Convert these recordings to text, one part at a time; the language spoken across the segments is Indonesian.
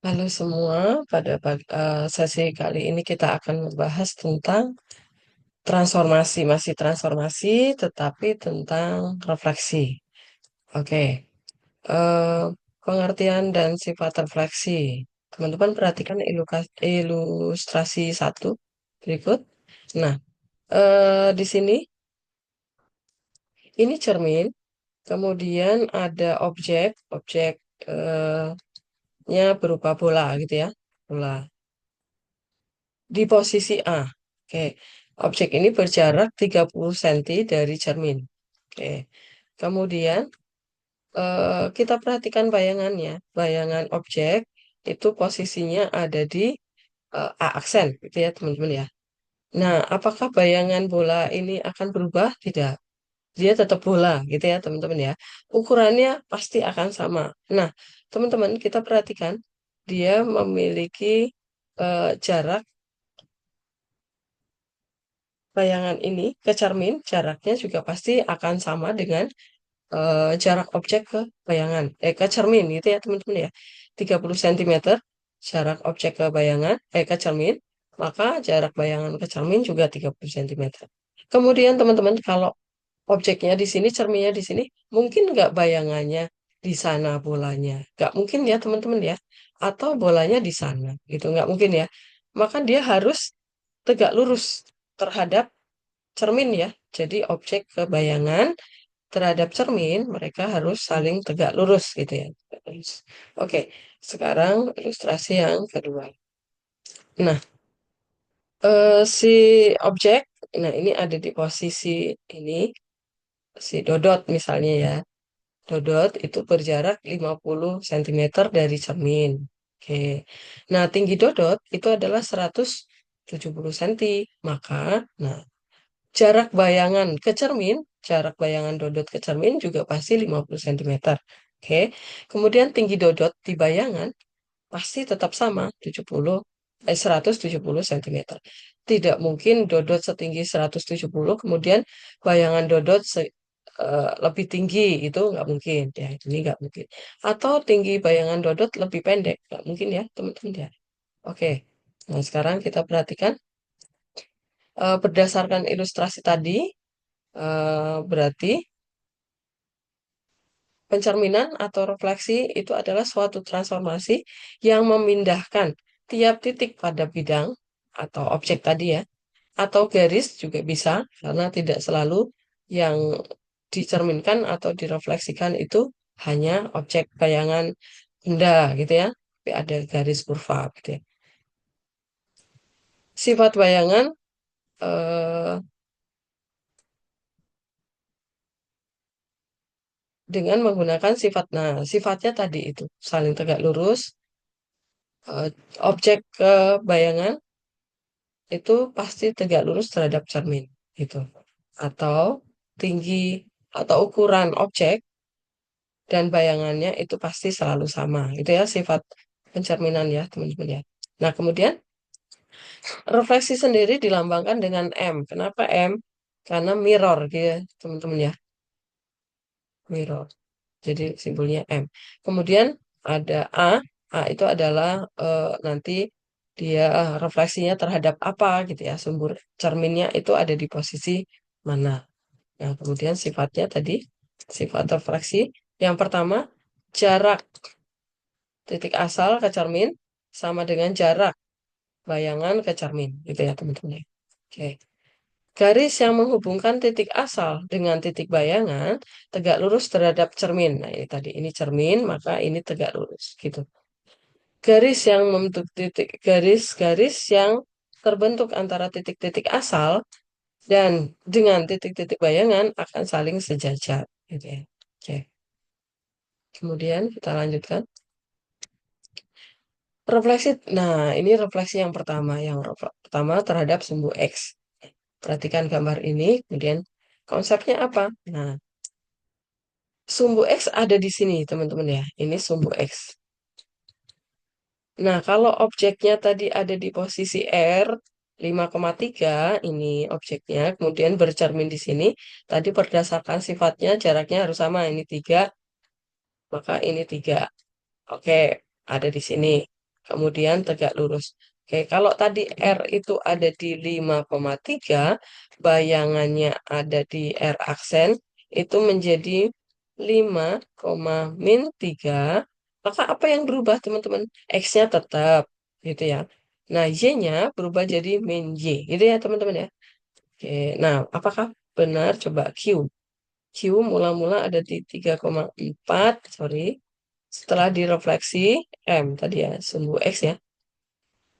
Halo semua, sesi kali ini kita akan membahas tentang transformasi, masih transformasi, tetapi tentang refleksi. Oke, eh, pengertian dan sifat refleksi. Teman-teman perhatikan ilustrasi satu berikut. Nah, di sini ini cermin, kemudian ada objeknya berupa bola gitu ya, bola. Di posisi A. Oke. Objek ini berjarak 30 cm dari cermin. Oke. Kemudian kita perhatikan bayangannya. Bayangan objek itu posisinya ada di A aksen gitu ya teman-teman ya. Nah, apakah bayangan bola ini akan berubah? Tidak. Dia tetap bola gitu ya teman-teman ya. Ukurannya pasti akan sama. Nah, teman-teman kita perhatikan dia memiliki jarak bayangan ini ke cermin, jaraknya juga pasti akan sama dengan jarak objek ke ke cermin gitu ya teman-teman ya. 30 cm jarak objek ke ke cermin, maka jarak bayangan ke cermin juga 30 cm. Kemudian teman-teman kalau objeknya di sini, cerminnya di sini, mungkin nggak bayangannya di sana bolanya? Nggak mungkin ya teman-teman ya. Atau bolanya di sana gitu, nggak mungkin ya. Maka dia harus tegak lurus terhadap cermin ya. Jadi objek kebayangan terhadap cermin mereka harus saling tegak lurus gitu ya. Tegak lurus. Oke, sekarang ilustrasi yang kedua. Nah, si objek, nah ini ada di posisi ini, si dodot misalnya ya. Dodot itu berjarak 50 cm dari cermin. Oke. Nah, tinggi dodot itu adalah 170 cm. Maka, nah, jarak bayangan dodot ke cermin juga pasti 50 cm. Oke. Kemudian tinggi dodot di bayangan pasti tetap sama, 170 cm. Tidak mungkin dodot setinggi 170, kemudian bayangan dodot lebih tinggi, itu nggak mungkin. Ya, ini nggak mungkin. Atau tinggi bayangan dodot lebih pendek, nggak mungkin ya, teman-teman ya. Oke. Nah, sekarang kita perhatikan berdasarkan ilustrasi tadi, berarti pencerminan atau refleksi itu adalah suatu transformasi yang memindahkan tiap titik pada bidang atau objek tadi ya, atau garis juga bisa, karena tidak selalu yang dicerminkan atau direfleksikan itu hanya objek bayangan benda gitu ya, tapi ada garis kurva gitu ya. Sifat bayangan eh, dengan menggunakan sifatnya tadi itu saling tegak lurus, eh, objek bayangan itu pasti tegak lurus terhadap cermin gitu. Atau tinggi atau ukuran objek dan bayangannya itu pasti selalu sama. Itu ya sifat pencerminan ya, teman-teman ya. Nah, kemudian refleksi sendiri dilambangkan dengan M. Kenapa M? Karena mirror gitu ya, teman-teman ya. Mirror. Jadi simbolnya M. Kemudian ada A. A itu adalah nanti dia refleksinya terhadap apa gitu ya. Sumber cerminnya itu ada di posisi mana. Nah, kemudian sifatnya tadi, sifat refleksi. Yang pertama, jarak titik asal ke cermin sama dengan jarak bayangan ke cermin. Gitu ya, teman-teman ya. Oke. Garis yang menghubungkan titik asal dengan titik bayangan tegak lurus terhadap cermin. Nah, ini tadi, ini cermin, maka ini tegak lurus. Gitu. Garis yang membentuk garis-garis yang terbentuk antara titik-titik asal dan dengan titik-titik bayangan akan saling sejajar. Gitu ya. Oke. Kemudian kita lanjutkan. Refleksi. Nah, ini refleksi yang pertama. Pertama terhadap sumbu X. Perhatikan gambar ini. Kemudian konsepnya apa? Nah, sumbu X ada di sini, teman-teman ya. Ini sumbu X. Nah, kalau objeknya tadi ada di posisi R 5,3, ini objeknya, kemudian bercermin di sini. Tadi berdasarkan sifatnya jaraknya harus sama. Ini 3, maka ini 3. Oke, ada di sini. kemudian tegak lurus. Oke, kalau tadi R itu ada di 5,3, bayangannya ada di R aksen, itu menjadi 5, min 3, maka apa yang berubah teman-teman? X-nya tetap, gitu ya. Nah, Y-nya berubah jadi min Y, gitu ya teman-teman ya. Oke, nah apakah benar? Coba Q. Q mula-mula ada di 3,4, sorry. Setelah direfleksi M tadi ya, sumbu X ya,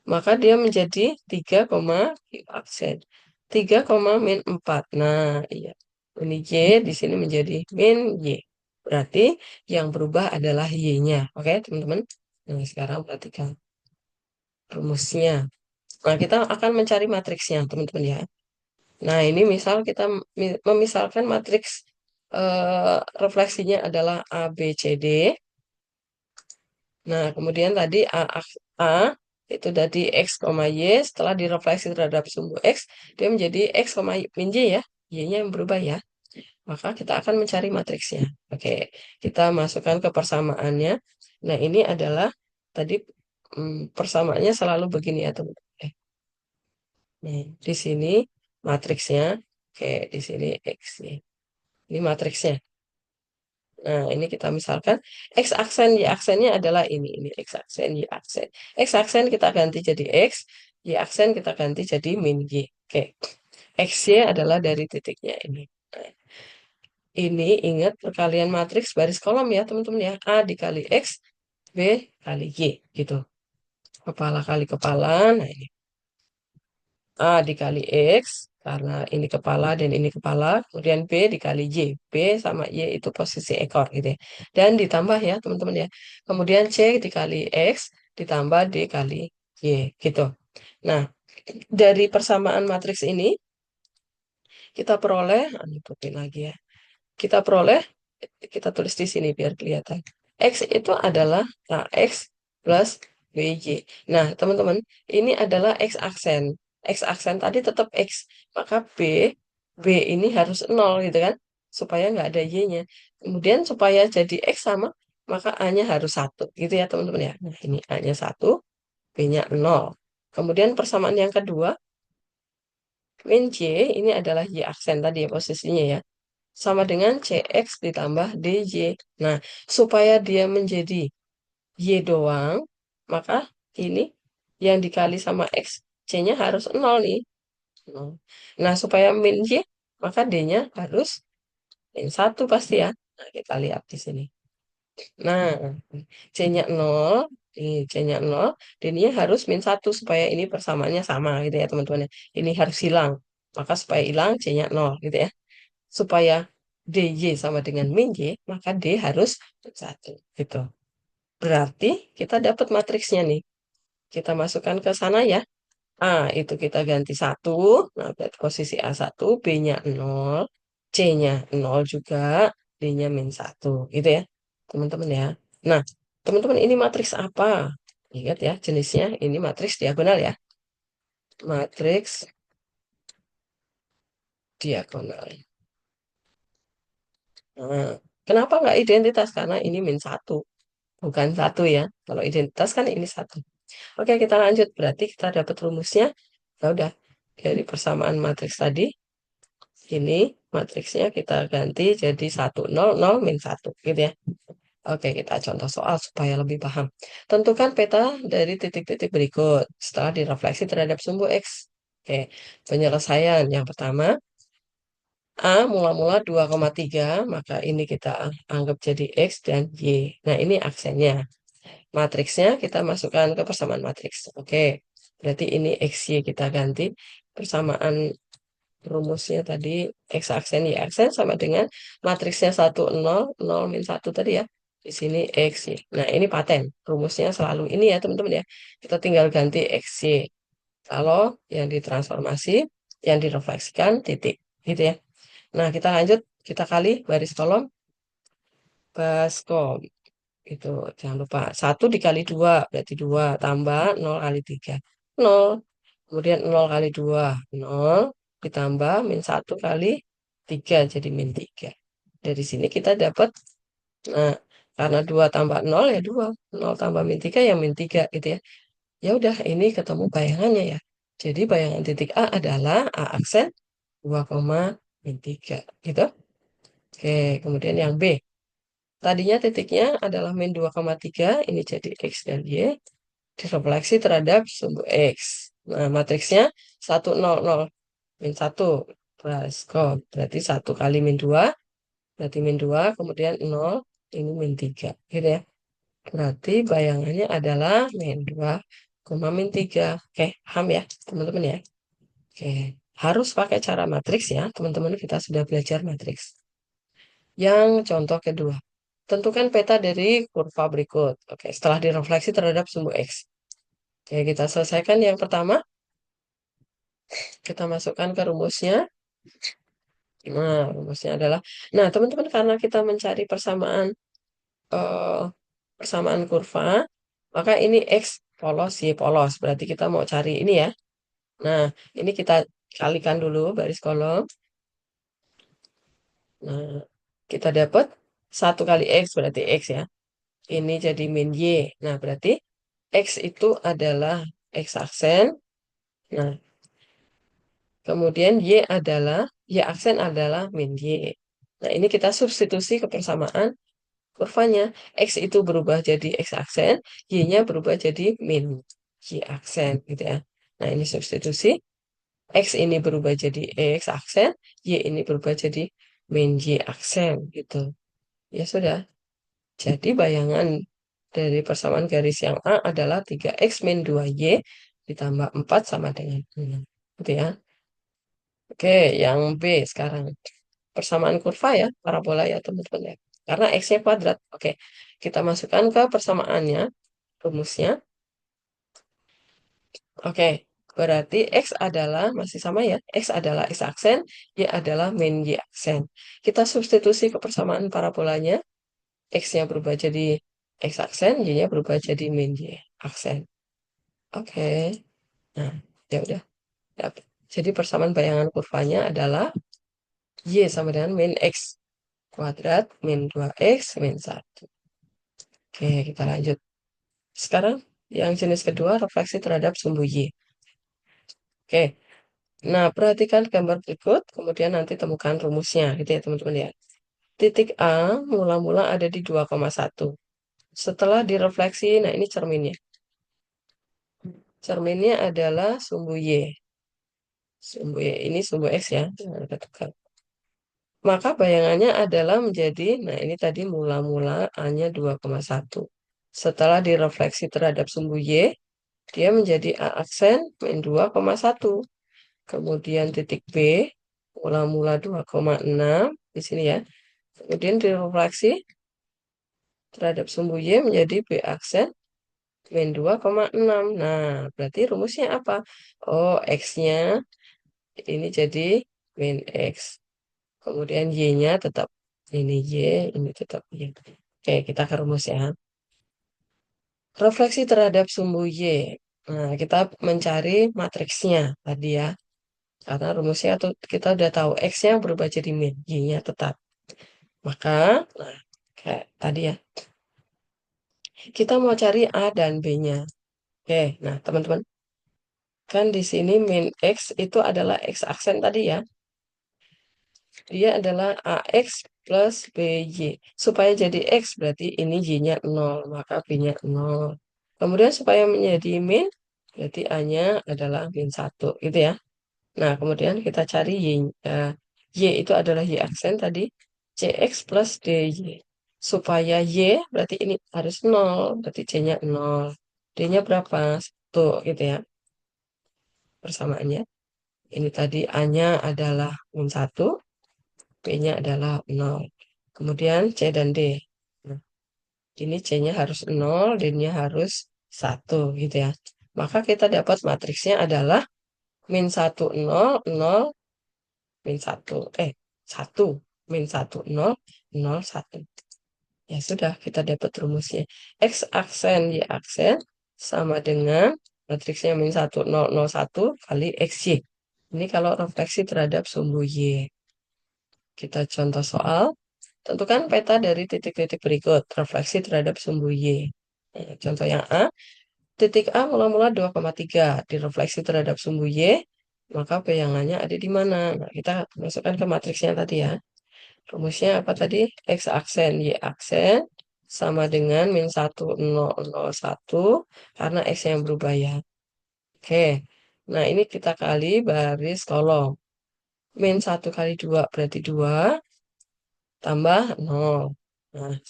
maka dia menjadi 3, Q aksen. 3, min 4. Nah, iya. Ini Y di sini menjadi min Y. Berarti yang berubah adalah Y-nya. Oke, teman-teman. Nah, sekarang perhatikan rumusnya. Nah, kita akan mencari matriksnya, teman-teman ya. Nah, ini misal kita memisalkan matriks refleksinya adalah A, B, C, D. Nah, kemudian tadi A itu tadi X, Y, setelah direfleksi terhadap sumbu X, dia menjadi X, min Y ya. Y-nya yang berubah ya. Maka kita akan mencari matriksnya. Oke, kita masukkan ke persamaannya. Nah, ini adalah tadi persamaannya selalu begini ya, teman-teman. Nih, di sini matriksnya. Oke, di sini X nih. Ini matriksnya. Nah, ini kita misalkan X aksen, Y aksennya adalah ini X aksen, Y aksen. X aksen kita ganti jadi X, Y aksen kita ganti jadi min Y. Oke, XY adalah dari titiknya ini. Nah, ini ingat perkalian matriks baris kolom ya, teman-teman ya. A dikali X, B kali Y, gitu. Kepala kali kepala, nah ini. A dikali X, karena ini kepala dan ini kepala, kemudian B dikali Y. B sama Y itu posisi ekor gitu ya. Dan ditambah ya teman-teman ya. Kemudian C dikali X, ditambah D kali Y gitu. Nah, dari persamaan matriks ini, kita peroleh, tutupin lagi ya. Kita peroleh, kita tulis di sini biar kelihatan. X itu adalah AX plus BY. Nah, teman-teman, ini adalah X aksen. X aksen tadi tetap X. Maka B ini harus 0 gitu kan. Supaya nggak ada Y-nya. Kemudian supaya jadi X sama, maka A-nya harus 1. Gitu ya teman-teman ya. Nah, ini A-nya 1, B-nya 0. Kemudian persamaan yang kedua, min J ini adalah Y aksen tadi ya posisinya ya sama dengan CX ditambah DJ. Nah, supaya dia menjadi Y doang, maka ini yang dikali sama X, C-nya harus 0 nih. Nol. Nah, supaya min Y, maka D-nya harus min 1 pasti ya. Nah, kita lihat di sini. Nah, C-nya 0, ini C-nya 0, D-nya harus min 1 supaya ini persamaannya sama gitu ya teman-teman. Ini harus hilang. Maka supaya hilang C-nya 0 gitu ya. Supaya DY sama dengan min Y, maka D harus 1. Gitu. Berarti kita dapat matriksnya nih. Kita masukkan ke sana ya. A itu kita ganti 1. Nah, berarti posisi A1, B-nya 0, C-nya 0 juga, D-nya min 1. Gitu ya, teman-teman ya. Nah, teman-teman ini matriks apa? Ingat ya, jenisnya ini matriks diagonal ya. Matriks diagonal. Nah, kenapa nggak identitas? Karena ini min 1. Bukan 1 ya. Kalau identitas kan ini 1. Oke, kita lanjut. Berarti kita dapat rumusnya. Ya udah, dari persamaan matriks tadi, ini matriksnya kita ganti jadi 1, 0, 0, min 1. Gitu ya. Oke, kita contoh soal supaya lebih paham. Tentukan peta dari titik-titik berikut setelah direfleksi terhadap sumbu X. Oke, penyelesaian. Yang pertama, A mula-mula 2,3, maka ini kita anggap jadi X dan Y. Nah, ini aksennya. Matriksnya kita masukkan ke persamaan matriks. Oke, berarti ini XY kita ganti. Persamaan rumusnya tadi X aksen Y aksen sama dengan matriksnya 1, 0, 0, min 1 tadi ya. Di sini XY. Nah, ini paten. Rumusnya selalu ini ya teman-teman ya. Kita tinggal ganti XY. Kalau yang ditransformasi, yang direfleksikan, titik. Gitu ya. Nah, kita lanjut. Kita kali baris kolom. Baskom. Itu jangan lupa 1 dikali 2 berarti 2 tambah 0 kali 3 0, kemudian 0 kali 2 0, ditambah min 1 kali 3 jadi min 3. Dari sini kita dapat, nah Karena 2 tambah nol ya 2, nol tambah min 3 ya min 3 gitu ya. Ya udah, ini ketemu bayangannya ya. Jadi bayangan titik A adalah A aksen 2, min 3 gitu. Oke, kemudian yang B. Tadinya titiknya adalah min 2,3, ini jadi X dan Y, direfleksi terhadap sumbu X. Nah, matriksnya 1, 0, 0, min 1, plus, kok, berarti 1 kali min 2, berarti min 2, kemudian 0, ini min 3, gitu ya. Berarti bayangannya adalah min 2, min 3. Oke, paham ya, teman-teman ya? Oke, harus pakai cara matriks ya, teman-teman, kita sudah belajar matriks. Yang contoh kedua, tentukan peta dari kurva berikut. Oke, setelah direfleksi terhadap sumbu X. Oke, kita selesaikan yang pertama. Kita masukkan ke rumusnya. Nah, rumusnya adalah, nah teman-teman, karena kita mencari eh, persamaan kurva, maka ini X polos, Y polos. Berarti kita mau cari ini ya. Nah, ini kita kalikan dulu baris kolom. Nah, kita dapat 1 kali X berarti X ya. Ini jadi min Y. Nah, berarti X itu adalah X aksen. Nah, kemudian Y aksen adalah min Y. Nah, ini kita substitusi ke persamaan kurvanya. X itu berubah jadi X aksen, Y-nya berubah jadi min Y aksen gitu ya. Nah, ini substitusi. X ini berubah jadi X aksen, Y ini berubah jadi min Y aksen gitu. Ya sudah. Jadi bayangan dari persamaan garis yang A adalah 3X min 2Y ditambah 4 sama dengan 6. Gitu ya. Oke, yang B sekarang. Persamaan kurva ya, parabola ya teman-teman ya. Karena X-nya kuadrat. Oke, kita masukkan ke persamaannya, rumusnya. Oke, berarti X adalah, masih sama ya, X adalah X aksen, Y adalah min Y aksen. Kita substitusi ke persamaan parabolanya, X-nya berubah jadi X aksen, Y-nya berubah jadi min Y aksen. Oke, nah, ya udah. Dap- Jadi persamaan bayangan kurvanya adalah Y sama dengan min X kuadrat min 2X min 1. Oke, kita lanjut. Sekarang yang jenis kedua, refleksi terhadap sumbu Y. Oke, nah perhatikan gambar berikut, kemudian nanti temukan rumusnya, gitu ya teman-teman ya. Titik A mula-mula ada di 2,1. Setelah direfleksi, nah ini cerminnya. Cerminnya adalah sumbu Y. Sumbu Y ini sumbu X ya. Nah, kita tukar. Maka bayangannya adalah menjadi, nah ini tadi mula-mula A-nya 2,1. Setelah direfleksi terhadap sumbu Y, dia menjadi A aksen min 2,1. Kemudian titik B, mula-mula 2,6 di sini ya. Kemudian direfleksi terhadap sumbu Y menjadi B aksen min 2,6. Nah, berarti rumusnya apa? Oh, X-nya ini jadi min X. Kemudian Y-nya tetap ini Y, ini tetap Y. Oke, kita ke rumus ya. Refleksi terhadap sumbu Y. Nah, kita mencari matriksnya tadi ya. Karena rumusnya tuh kita udah tahu X-nya berubah jadi min, Y-nya tetap. Maka, nah, kayak tadi ya, kita mau cari A dan B-nya. Oke, nah teman-teman, kan di sini min X itu adalah X aksen tadi ya. Dia adalah AX plus BY. Supaya jadi X berarti ini Y-nya 0, maka B-nya 0. Kemudian supaya menjadi min, berarti A-nya adalah min 1, gitu ya. Nah, kemudian kita cari Y. Y itu adalah Y aksen tadi. CX plus DY. Supaya Y berarti ini harus 0. Berarti C-nya 0. D-nya berapa? 1 gitu ya. Persamaannya. Ini tadi A-nya adalah min 1. B-nya adalah 0. Kemudian C dan D. Nah, ini C-nya harus 0. D-nya harus 1 gitu ya. Maka kita dapat matriksnya adalah min 1, 0, 0, min 1, 1, min 1, 0, 0, 1. Ya sudah, kita dapat rumusnya. X aksen, Y aksen sama dengan matriksnya min 1, 0, 0, 1 kali XY. Ini kalau refleksi terhadap sumbu Y. Kita contoh soal. Tentukan peta dari titik-titik berikut, refleksi terhadap sumbu Y. Nah, contoh yang A, titik A mula-mula 2,3 direfleksi terhadap sumbu Y, maka bayangannya ada di mana? Nah, kita masukkan ke matriksnya tadi ya. Rumusnya apa tadi? X aksen, Y aksen, sama dengan min 1, 0, 0, 1, karena X yang berubah ya. Oke, nah ini kita kali baris kolom. Min 1 kali 2 berarti 2, tambah 0. Nah,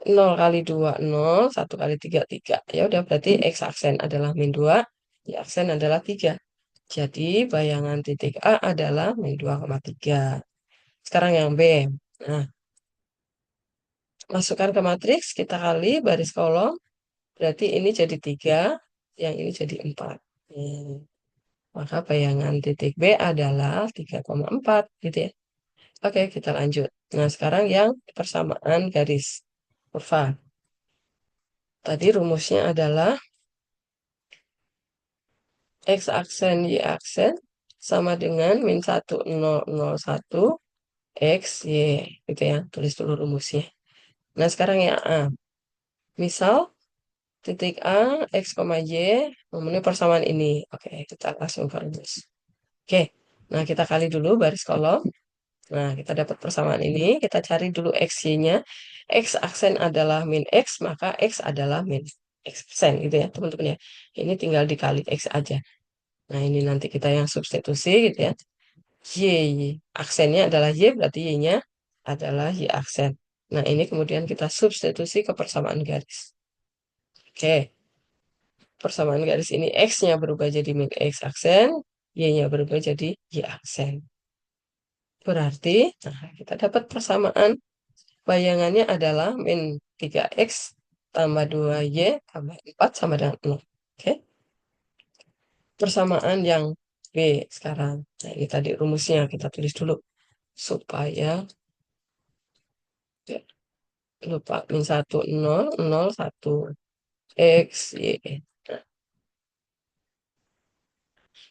0 kali 2, 0, 1 kali 3, 3. Ya udah, berarti X aksen adalah min 2, Y aksen adalah 3. Jadi, bayangan titik A adalah min 2,3. Sekarang yang B. Nah, masukkan ke matriks, kita kali baris kolom, berarti ini jadi 3, yang ini jadi 4. Maka bayangan titik B adalah 3,4, gitu ya. Oke, kita lanjut. Nah, sekarang yang persamaan garis kurva. Tadi rumusnya adalah X aksen Y aksen sama dengan min 1, 0, 0, 1, X, Y. Gitu ya, tulis dulu rumusnya. Nah, sekarang yang A. Misal, titik A, X, Y memenuhi persamaan ini. Oke, kita langsung ke rumus. Oke, nah kita kali dulu baris kolom. Nah, kita dapat persamaan ini. Kita cari dulu X, Y-nya. X aksen adalah min X, maka X adalah min X aksen gitu ya, teman-teman ya. Ini tinggal dikali X aja. Nah, ini nanti kita yang substitusi gitu ya. Y, aksennya adalah Y, berarti Y-nya adalah Y aksen. Nah, ini kemudian kita substitusi ke persamaan garis. Oke, persamaan garis ini X-nya berubah jadi min X aksen, Y-nya berubah jadi Y aksen. Berarti, nah, kita dapat persamaan bayangannya adalah min 3X tambah 2Y tambah 4 sama dengan 0. Oke, persamaan yang B sekarang. Nah, ini tadi rumusnya kita tulis dulu supaya ya, lupa. Min 1, 0, 0, 1, X, Y. Nah,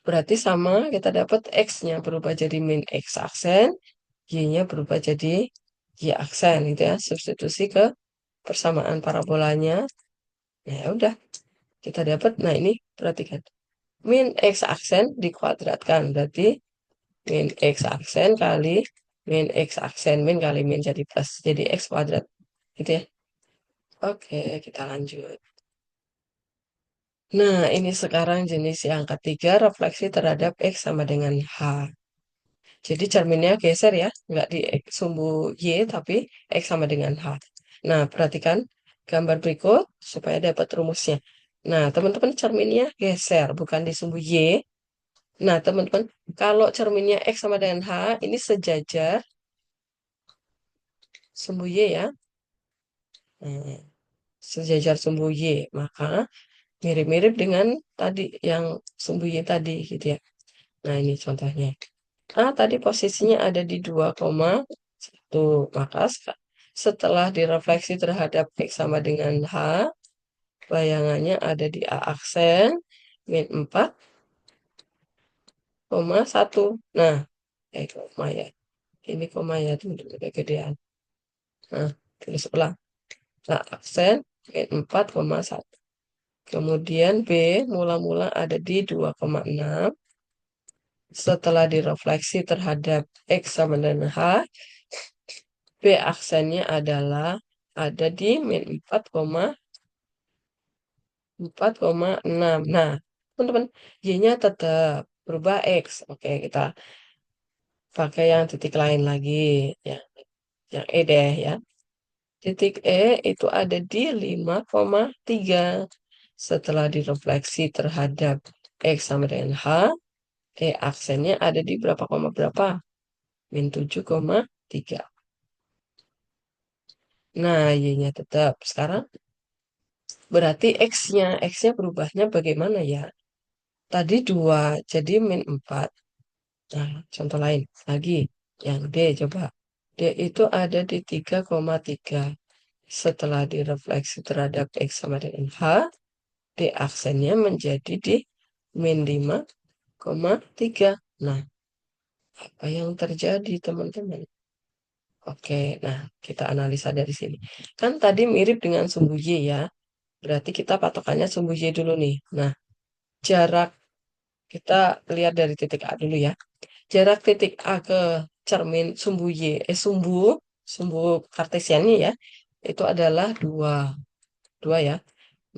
berarti sama, kita dapat X-nya berubah jadi min X aksen, Y-nya berubah jadi Y aksen, gitu ya. Substitusi ke persamaan parabolanya. Nah, ya udah, kita dapat, nah ini, perhatikan. Min X aksen dikuadratkan, berarti min X aksen kali min X aksen, min kali min jadi plus, jadi X kuadrat, gitu ya. Oke, kita lanjut. Nah, ini sekarang jenis yang ketiga, refleksi terhadap X sama dengan H. Jadi cerminnya geser ya, nggak di sumbu Y, tapi X sama dengan H. Nah, perhatikan gambar berikut supaya dapat rumusnya. Nah, teman-teman cerminnya geser, bukan di sumbu Y. Nah, teman-teman, kalau cerminnya X sama dengan H, ini sejajar sumbu Y ya. Nah, sejajar sumbu Y, maka mirip-mirip dengan tadi yang sumbu Y tadi gitu ya. Nah, ini contohnya. A tadi posisinya ada di 2,1. Maka setelah direfleksi terhadap X sama dengan H, bayangannya ada di A aksen min 4,1. Nah, koma ya. Ini koma ya, teman-teman, kegedean. Nah, tulis ulang. A aksen min 4,1. Kemudian B mula-mula ada di 2,6. Setelah direfleksi terhadap X sama dengan H, B aksennya adalah ada di min 4,6. Nah, teman-teman, Y-nya tetap berubah X. Oke, kita pakai yang titik lain lagi. Ya, yang E deh ya. Titik E itu ada di 5,3. Setelah direfleksi terhadap X sama dengan H, aksennya ada di berapa koma berapa? Min 7,3. Nah, Y-nya tetap. Sekarang berarti X-nya berubahnya bagaimana ya? Tadi 2, jadi min 4. Nah, contoh lain. Lagi, yang D coba. D itu ada di 3,3. Setelah direfleksi terhadap X sama dengan H, D aksennya menjadi di min 5,3. Nah, apa yang terjadi teman-teman? Oke, nah kita analisa dari sini. Kan tadi mirip dengan sumbu Y ya. Berarti kita patokannya sumbu Y dulu nih. Nah, jarak kita lihat dari titik A dulu ya. Jarak titik A ke cermin sumbu Y, sumbu kartesiannya ya, itu adalah 2. 2 ya.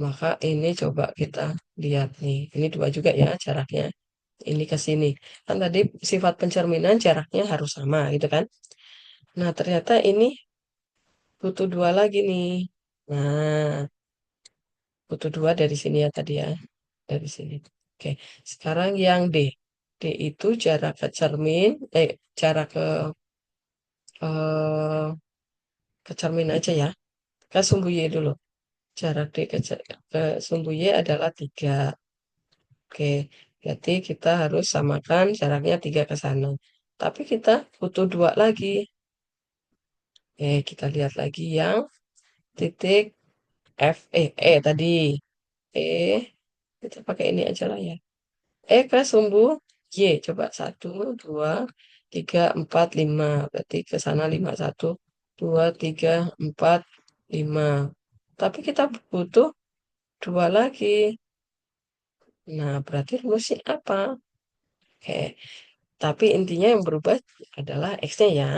Maka ini coba kita lihat nih. Ini 2 juga ya jaraknya. Ini ke sini. Kan tadi sifat pencerminan jaraknya harus sama gitu kan. Nah, ternyata ini butuh 2 lagi nih. Nah, butuh 2 dari sini ya tadi ya. Dari sini. Oke, sekarang yang D. D itu jarak ke cermin, jarak eh, ke cermin aja ya. Ke sumbu Y dulu. Jarak D ke sumbu Y adalah 3. Oke, berarti kita harus samakan jaraknya 3 ke sana. Tapi kita butuh 2 lagi. Kita lihat lagi yang titik F, tadi. E, kita pakai ini aja lah ya. Ke sumbu Y. Coba 1, 2, 3, 4, 5. Berarti ke sana 5. 1, 2, 3, 4, 5. Tapi kita butuh 2 lagi. Nah, berarti rumusnya apa? Oke, tapi intinya yang berubah adalah X-nya ya.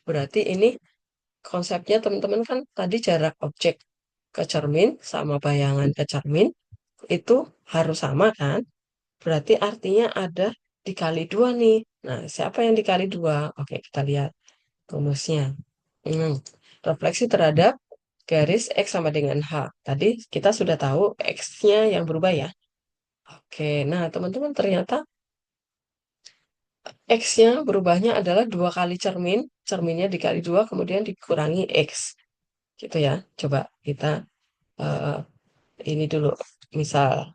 Berarti ini konsepnya teman-teman kan tadi jarak objek ke cermin sama bayangan ke cermin itu harus sama kan? Berarti artinya ada dikali 2 nih. Nah, siapa yang dikali 2? Oke, kita lihat rumusnya. Hmm, Refleksi terhadap garis X sama dengan H. Tadi kita sudah tahu X-nya yang berubah ya. Oke, nah teman-teman ternyata X-nya berubahnya adalah 2 kali cermin. Cerminnya dikali 2 kemudian dikurangi X. Gitu ya. Coba kita eh, ini dulu. Misal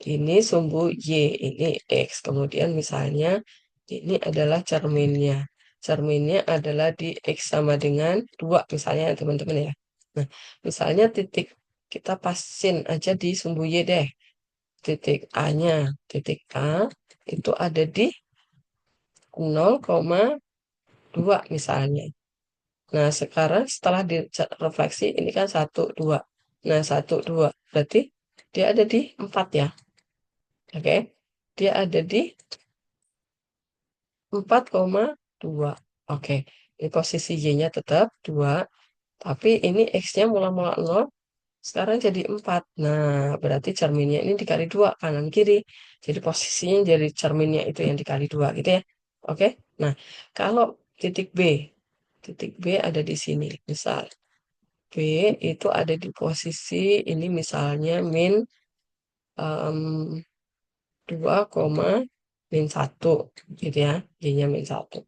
ini sumbu Y, ini X. Kemudian misalnya ini adalah cerminnya. Cerminnya adalah di X sama dengan 2 misalnya teman-teman ya. Nah, misalnya titik kita pasin aja di sumbu Y deh. Titik A-nya. Titik A itu ada di 0,2 misalnya. Nah, sekarang setelah direfleksi ini kan 1, 2. Nah, 1, 2. Berarti dia ada di 4 ya. Oke. Dia ada di 4,2. Oke. Ini posisi Y-nya tetap 2. Tapi ini X-nya mula-mula 0. Sekarang jadi 4. Nah, berarti cerminnya ini dikali 2 kanan kiri. Jadi posisinya jadi cerminnya itu yang dikali 2 gitu ya. Oke. Nah, kalau titik B. Titik B ada di sini. Misal B itu ada di posisi ini misalnya min 2,-1 gitu ya. Y-nya -1.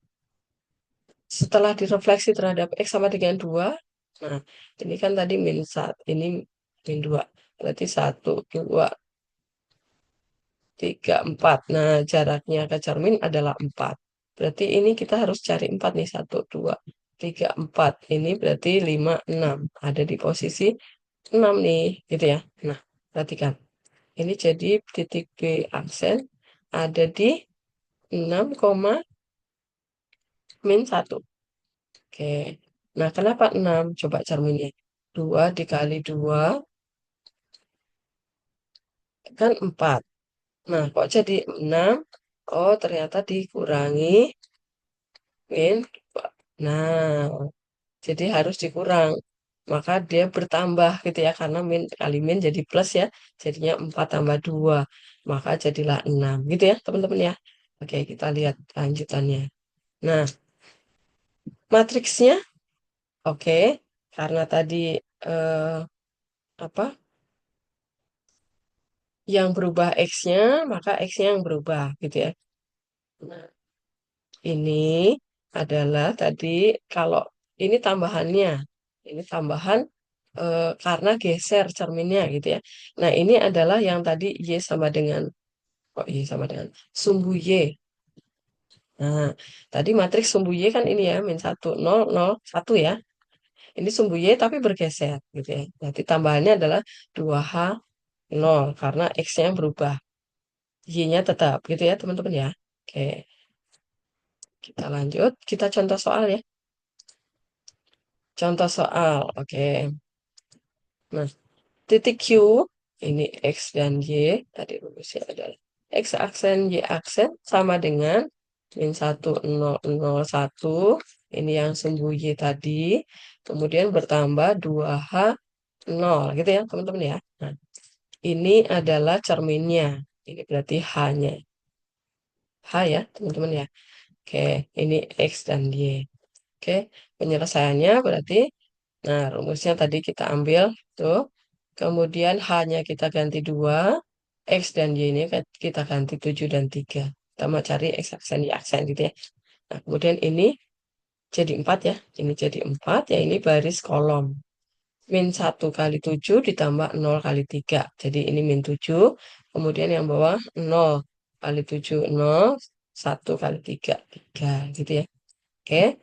Setelah direfleksi terhadap X sama dengan 2, nah ini kan tadi -1, ini -2. Berarti 1, 2, 3, 4. Nah, jaraknya ke cermin adalah 4. Berarti ini kita harus cari 4 nih. 1, 2, 3, 4. Ini berarti 5, 6. Ada di posisi 6 nih, gitu ya. Nah, perhatikan. Ini jadi titik B aksen ada di 6, -1. Oke. Nah, kenapa 6? Coba cerminnya. 2 dikali 2 kan 4. Nah, kok jadi 6? Oh, ternyata dikurangi min 2. Nah, jadi harus dikurang. Maka dia bertambah gitu ya, karena min kali min jadi plus ya. Jadinya 4 tambah 2. Maka jadilah 6. Gitu ya, teman-teman ya. Oke, kita lihat lanjutannya. Nah, matriksnya oke. Karena tadi eh, apa yang berubah X-nya, maka X-nya yang berubah gitu ya. Nah, ini adalah tadi kalau ini tambahannya. Ini tambahan karena geser cerminnya gitu ya. Nah, ini adalah yang tadi Y sama dengan Y sama dengan sumbu Y. Nah, tadi matriks sumbu Y kan ini ya, -1, 0, 0, 1 ya. Ini sumbu Y tapi bergeser gitu ya. Nanti tambahannya adalah 2H 0 karena X-nya berubah. Y-nya tetap gitu ya teman-teman ya. Oke, kita lanjut. Kita contoh soal ya. Contoh soal, oke. Nah, titik Q, ini X dan Y, tadi rumusnya adalah X aksen, Y aksen, sama dengan min 1,0,0,1, ini yang sumbu Y tadi, kemudian bertambah 2H 0, gitu ya teman-teman ya. Nah, ini adalah cerminnya, ini berarti H-nya. H ya teman-teman ya. Oke, ini X dan Y. Oke, penyelesaiannya berarti, nah rumusnya tadi kita ambil tuh, kemudian H-nya kita ganti 2, X dan Y-nya kita ganti 7 dan 3. Kita mau cari X aksen, Y aksen gitu ya. Nah, kemudian ini jadi 4 ya, ini jadi 4 ya, ini baris kolom. Min 1 kali 7 ditambah 0 kali 3. Jadi ini min 7, kemudian yang bawah 0 kali 7, 0, 1 kali 3, 3 gitu ya. Oke.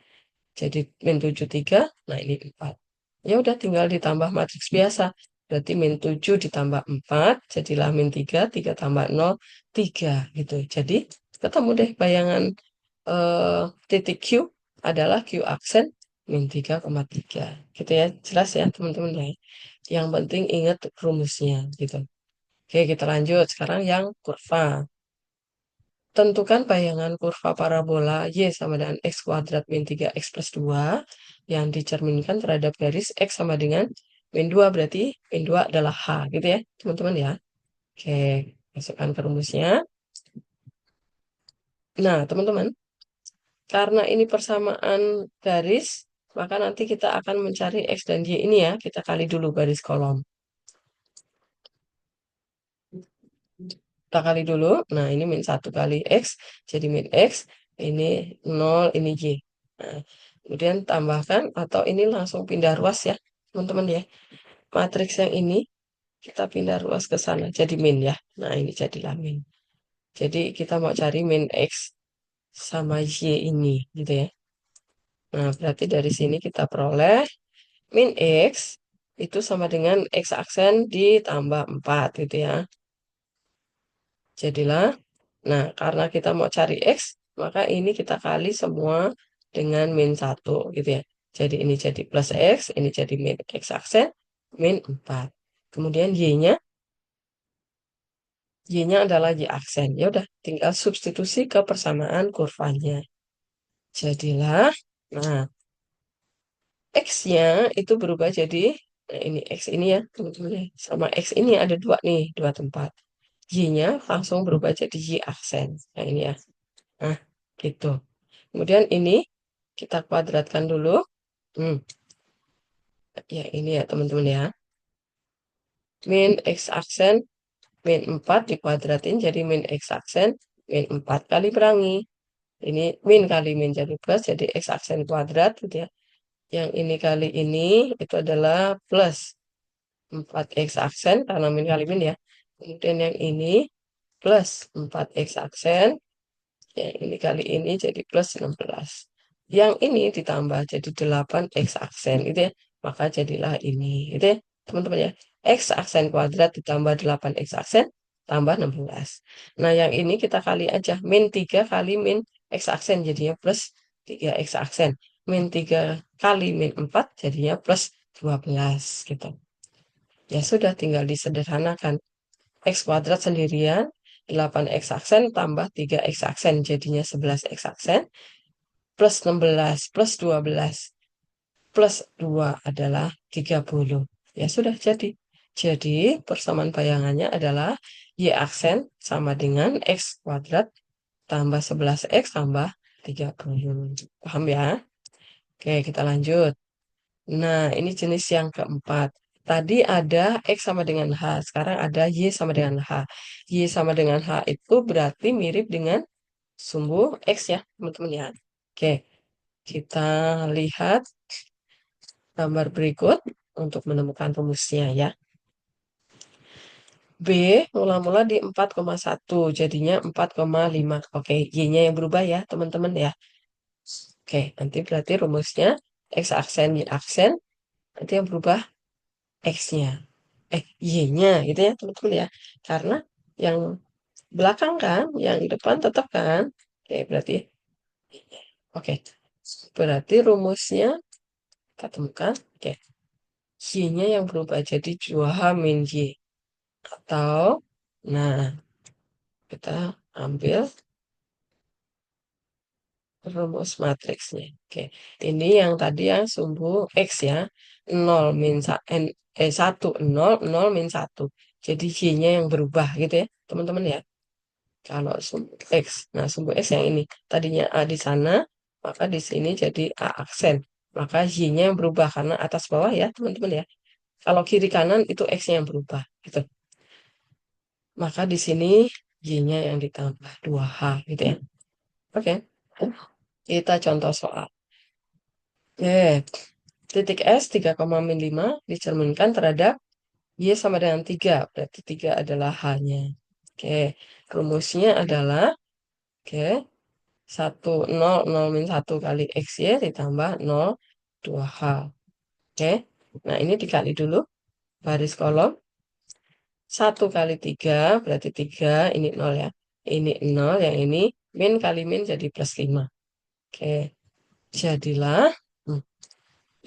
Jadi min 7 3, nah ini 4. Ya udah tinggal ditambah matriks biasa. Berarti min 7 ditambah 4, jadilah min 3, 3 tambah 0, 3 gitu. Jadi ketemu deh bayangan titik Q adalah Q aksen min 3,3. Gitu ya, jelas ya teman-teman ya. Yang penting ingat rumusnya gitu. Oke, kita lanjut. Sekarang yang kurva. Tentukan bayangan kurva parabola Y sama dengan X kuadrat min 3X plus 2 yang dicerminkan terhadap garis X sama dengan min 2, berarti min 2 adalah H gitu ya teman-teman ya. Oke, masukkan ke rumusnya. Nah teman-teman, karena ini persamaan garis, maka nanti kita akan mencari X dan Y ini ya, kita kali dulu garis kolom. Kita kali dulu, nah ini min 1 kali X, jadi min X, ini 0, ini Y. Nah, kemudian tambahkan, atau ini langsung pindah ruas ya, teman-teman ya. Matriks yang ini, kita pindah ruas ke sana, jadi min ya. Nah, ini jadilah min. Jadi kita mau cari min X sama Y ini, gitu ya. Nah, berarti dari sini kita peroleh min X itu sama dengan X aksen ditambah 4, gitu ya. Jadilah, nah karena kita mau cari X, maka ini kita kali semua dengan min 1 gitu ya. Jadi ini jadi plus X, ini jadi min X aksen, min 4. Kemudian Y-nya adalah Y aksen. Ya udah, tinggal substitusi ke persamaan kurvanya. Jadilah, nah X-nya itu berubah jadi, nah ini X ini ya, teman-teman ya. Sama X ini ada dua nih, dua tempat. Y-nya langsung berubah jadi Y aksen. Nah ini ya. Nah, gitu. Kemudian ini kita kuadratkan dulu. Hmm, ya ini ya teman-teman ya. Min X aksen, min 4 dikuadratin jadi min X aksen, min 4 kali perangi. Ini min kali min jadi plus, jadi X aksen kuadrat gitu ya. Yang ini kali ini itu adalah plus 4X aksen, karena min kali min ya. Kemudian yang ini plus 4X aksen, yang ini kali ini jadi plus 16. Yang ini ditambah jadi 8X aksen gitu ya. Maka jadilah ini gitu ya teman-teman ya. X aksen kuadrat ditambah 8X aksen tambah 16. Nah yang ini kita kali aja. Min 3 kali min X aksen jadinya plus 3X aksen. Min 3 kali min 4 jadinya plus 12 gitu. Ya sudah tinggal disederhanakan. X kuadrat sendirian, 8X aksen tambah 3X aksen, jadinya 11X aksen, plus 16, plus 12, plus 2 adalah 30. Ya sudah jadi. Jadi persamaan bayangannya adalah Y aksen sama dengan X kuadrat tambah 11X tambah 30. Paham ya? Oke, kita lanjut. Nah, ini jenis yang keempat. Tadi ada X sama dengan H, sekarang ada Y sama dengan H. Y sama dengan H itu berarti mirip dengan sumbu X ya, teman-teman ya. Oke, kita lihat gambar berikut untuk menemukan rumusnya ya. B mula-mula di 4,1, jadinya 4,5. Oke, Y-nya yang berubah ya, teman-teman ya. Oke, nanti berarti rumusnya X aksen, Y aksen, nanti yang berubah X-nya. Y-nya gitu ya teman-teman ya. Karena yang belakang kan, yang depan tetap kan. Oke, berarti Y-nya. Oke, berarti rumusnya Ketemukan? Oke. Y-nya yang berubah jadi 2H min Y. Atau, nah, kita ambil rumus matriksnya. Oke, ini yang tadi yang sumbu X ya. 0 min 1, 0, 0 min 1. Jadi Y-nya yang berubah gitu ya, teman-teman ya. Kalau sumbu X. Nah, sumbu X yang ini. Tadinya A di sana, maka di sini jadi A aksen. Maka Y-nya yang berubah karena atas bawah ya, teman-teman ya. Kalau kiri kanan itu X-nya yang berubah gitu. Maka di sini Y-nya yang ditambah 2H gitu ya. Oke. Kita contoh soal. Oke. Titik S 3,5 dicerminkan terhadap Y sama dengan 3. Berarti 3 adalah H-nya. Oke. Rumusnya adalah oke, 1, 0, 0 min 1 kali XY ditambah 0, 2H. Oke. Nah, ini dikali dulu. Baris kolom. 1 kali 3 berarti 3. Ini 0 ya. Ini 0. Yang ini min kali min jadi plus 5. Oke. Jadilah.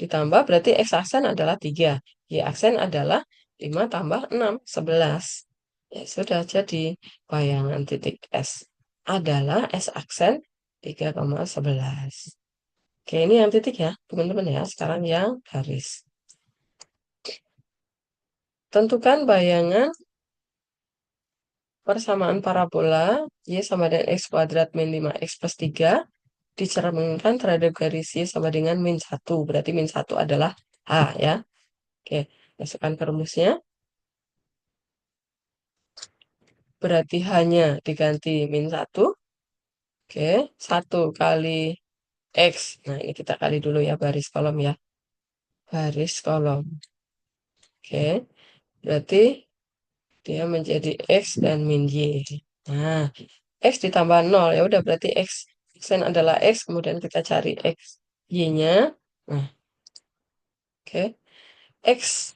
Ditambah berarti X aksen adalah 3. Y aksen adalah 5 tambah 6, 11. Ya sudah, jadi bayangan titik S adalah S aksen 3,11. Oke, ini yang titik ya, teman-teman ya. Sekarang yang garis. Tentukan bayangan persamaan parabola Y sama dengan X kuadrat min 5X plus 3 dicerminkan terhadap garis Y sama dengan min 1. Berarti min 1 adalah H ya. Oke, masukkan ke rumusnya. Berarti hanya diganti min 1. Oke, 1 kali X. Nah, ini kita kali dulu ya, baris kolom ya. Baris kolom. Oke, berarti dia menjadi X dan min Y. Nah, X ditambah 0. Ya udah, berarti X. Xn adalah X, kemudian kita cari X. Y-nya. Nah, oke. X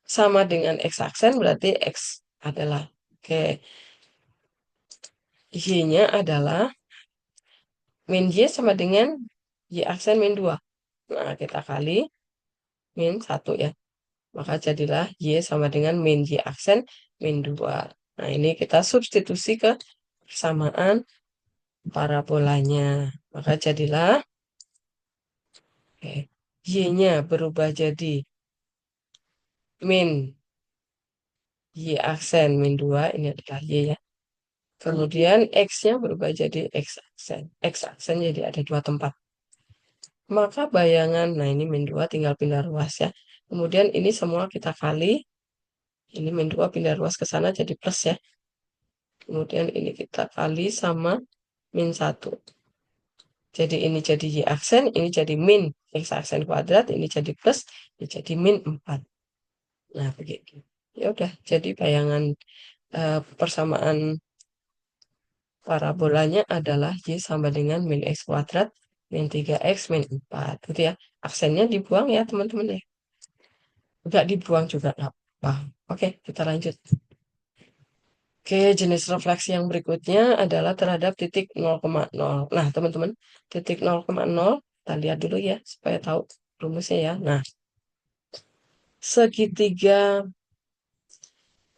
sama dengan X aksen, berarti X adalah. Oke, Y-nya adalah min Y sama dengan Y aksen min 2. Nah, kita kali min 1 ya. Maka jadilah Y sama dengan min Y aksen min 2. Nah, ini kita substitusi ke persamaan parabolanya. Maka jadilah Y-nya berubah jadi min Y aksen min 2. Ini adalah Y ya. Kemudian X-nya berubah jadi X aksen. X aksen jadi ada 2 tempat. Maka bayangan, nah ini min 2 tinggal pindah ruas ya. Kemudian ini semua kita kali. Ini min 2 pindah ruas ke sana jadi plus ya. Kemudian ini kita kali sama min 1. Jadi ini jadi Y aksen, ini jadi min X aksen kuadrat, ini jadi plus, ini jadi min 4. Nah, begitu. Ya udah, jadi bayangan persamaan parabolanya adalah Y sama dengan min X kuadrat, min 3X, min 4. Gitu ya. Aksennya dibuang ya, teman-teman ya. Enggak dibuang juga nggak apa. Oke, kita lanjut. Oke, jenis refleksi yang berikutnya adalah terhadap titik 0,0. Nah, teman-teman, titik 0,0, kita lihat dulu ya, supaya tahu rumusnya ya. Nah, segitiga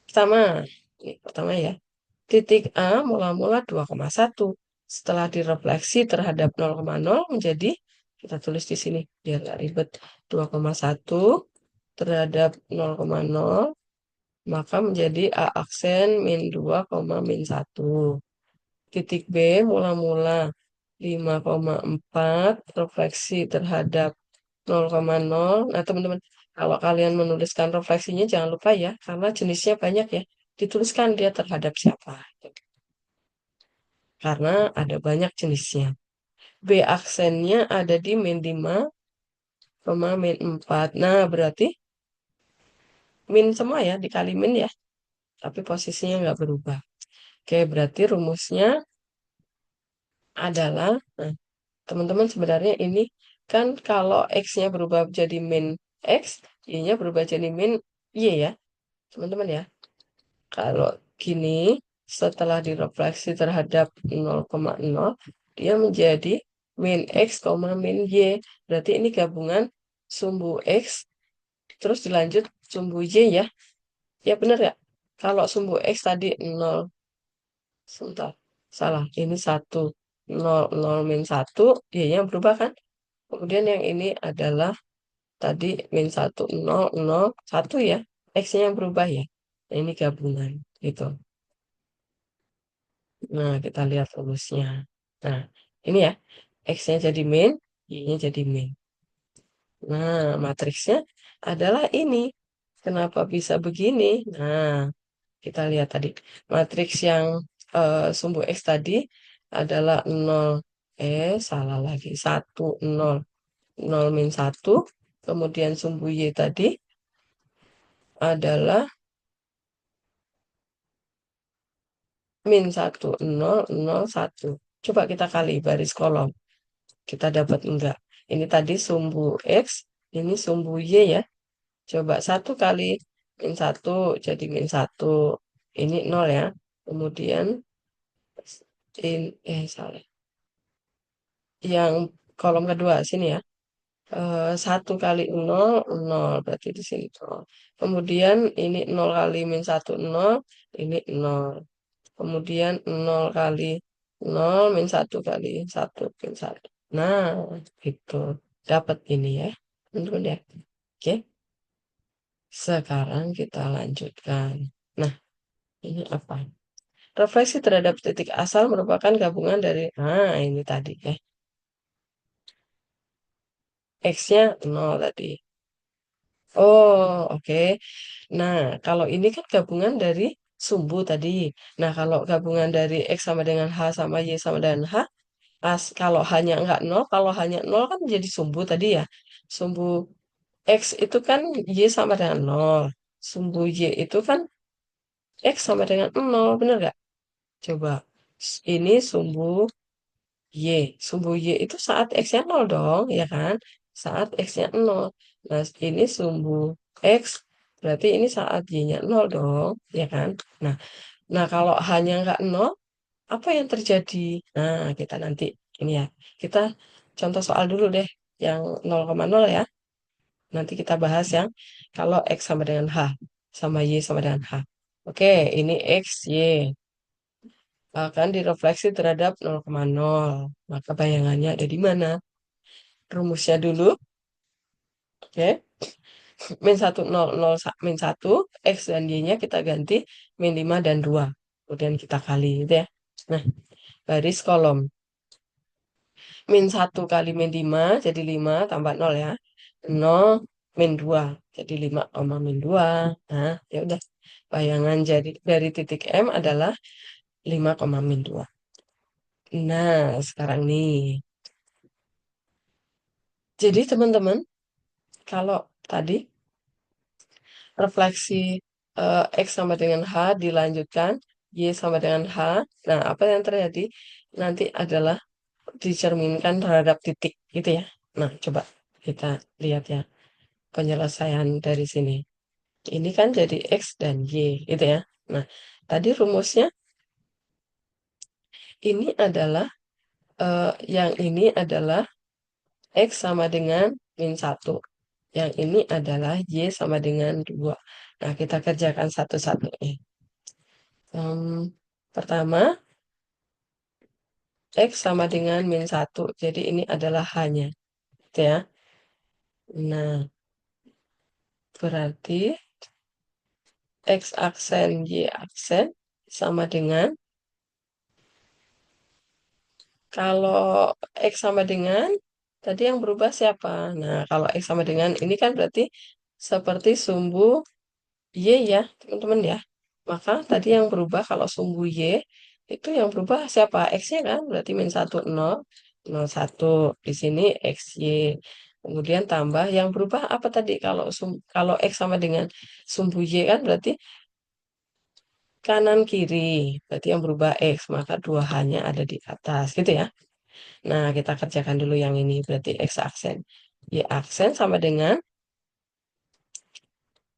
pertama, ini pertama ya, titik A mula-mula 2,1. Setelah direfleksi terhadap 0,0 menjadi, kita tulis di sini, biar nggak ribet, 2,1 terhadap 0,0, maka menjadi A aksen min 2, min 1. Titik B mula-mula 5,4 refleksi terhadap 0,0. Nah, teman-teman, kalau kalian menuliskan refleksinya jangan lupa ya, karena jenisnya banyak ya. Dituliskan dia terhadap siapa. Karena ada banyak jenisnya. B aksennya ada di min 5, min 4. Nah, berarti min semua ya, dikali min ya. Tapi posisinya nggak berubah. Oke, berarti rumusnya adalah, nah, teman-teman sebenarnya ini kan kalau X-nya berubah jadi min X, Y-nya berubah jadi min Y ya, teman-teman ya. Kalau gini, setelah direfleksi terhadap 0,0, dia menjadi min X, min Y. Berarti ini gabungan sumbu X, terus dilanjut sumbu Y ya. Ya bener ya? Kalau sumbu X tadi 0, sebentar, salah, ini 1, 0, 0 min 1, Y-nya berubah kan? Kemudian yang ini adalah tadi min 1, 0, 0, 1 ya. X-nya yang berubah ya. Nah, ini gabungan, gitu. Nah, kita lihat rumusnya. Nah, ini ya, X-nya jadi min, Y-nya jadi min. Nah, matriksnya adalah ini. Kenapa bisa begini? Nah, kita lihat tadi. Matriks yang sumbu X tadi adalah 0. Salah lagi. 1, 0. 0 min 1. Kemudian sumbu Y tadi adalah min 1, 0, 0, 1. Coba kita kali baris kolom. Kita dapat enggak? Ini tadi sumbu X, ini sumbu Y ya. Coba 1 kali min 1 jadi min 1. Ini 0 ya. Kemudian salah. Yang kolom kedua sini ya. 1 kali 0, 0. Berarti di sini 0. Kemudian ini 0 kali min 1, 0. Ini 0. Kemudian 0 kali 0 min 1 kali 1 min 1. Nah, itu. Dapat ini ya. Teman-teman ya. Oke. Sekarang kita lanjutkan. Nah, ini apa? Refleksi terhadap titik asal merupakan gabungan dari, ini tadi ya. X-nya 0 tadi. Oh, oke. Nah, kalau ini kan gabungan dari sumbu tadi. Nah, kalau gabungan dari X sama dengan H sama Y sama dengan H, kalau hanya enggak 0, kalau hanya 0 kan jadi sumbu tadi ya. Sumbu X itu kan Y sama dengan 0. Sumbu Y itu kan X sama dengan 0, bener nggak? Coba, ini sumbu Y. Sumbu Y itu saat X-nya 0 dong, ya kan? Saat X-nya 0. Nah, ini sumbu X, berarti ini saat Y-nya 0 dong, ya kan? Nah, kalau hanya nggak 0, apa yang terjadi? Nah, kita nanti, ini ya, kita contoh soal dulu deh, yang 0,0 ya. Nanti kita bahas yang kalau X sama dengan H, sama Y sama dengan H. Oke, ini X, Y akan direfleksi terhadap 0,0. Maka bayangannya ada di mana? Rumusnya dulu, oke. Min 1, 0, 0, min 1, X dan Y-nya kita ganti min 5 dan 2. Kemudian kita kali, gitu ya. Nah, baris kolom. Min 1 kali min 5, jadi 5 tambah 0 ya. 0 min 2, jadi 5 min 2. Nah, ya udah. Bayangan jadi dari titik M adalah 5, min 2. Nah, sekarang nih. Jadi teman-teman, kalau tadi refleksi X sama dengan H dilanjutkan, Y sama dengan H. Nah, apa yang terjadi? Nanti adalah dicerminkan terhadap titik, gitu ya. Nah, coba kita lihat ya penyelesaian dari sini. Ini kan jadi X dan Y, gitu ya. Nah, tadi rumusnya ini adalah, yang ini adalah X sama dengan min 1. Yang ini adalah Y sama dengan 2. Nah, kita kerjakan satu-satu nih. Pertama, X sama dengan min 1. Jadi ini adalah hanya. Gitu ya. Nah, berarti X aksen, Y aksen sama dengan, kalau X sama dengan, tadi yang berubah siapa? Nah, kalau X sama dengan, ini kan berarti seperti sumbu Y ya, teman-teman ya. Maka tadi yang berubah kalau sumbu Y, itu yang berubah siapa? X-nya kan, berarti min 1, 0, 0, 1. Di sini XY. Kemudian tambah, yang berubah apa tadi? Kalau X sama dengan sumbu Y kan berarti kanan kiri. Berarti yang berubah X, maka dua hanya ada di atas, gitu ya. Nah, kita kerjakan dulu yang ini, berarti X aksen. Y aksen sama dengan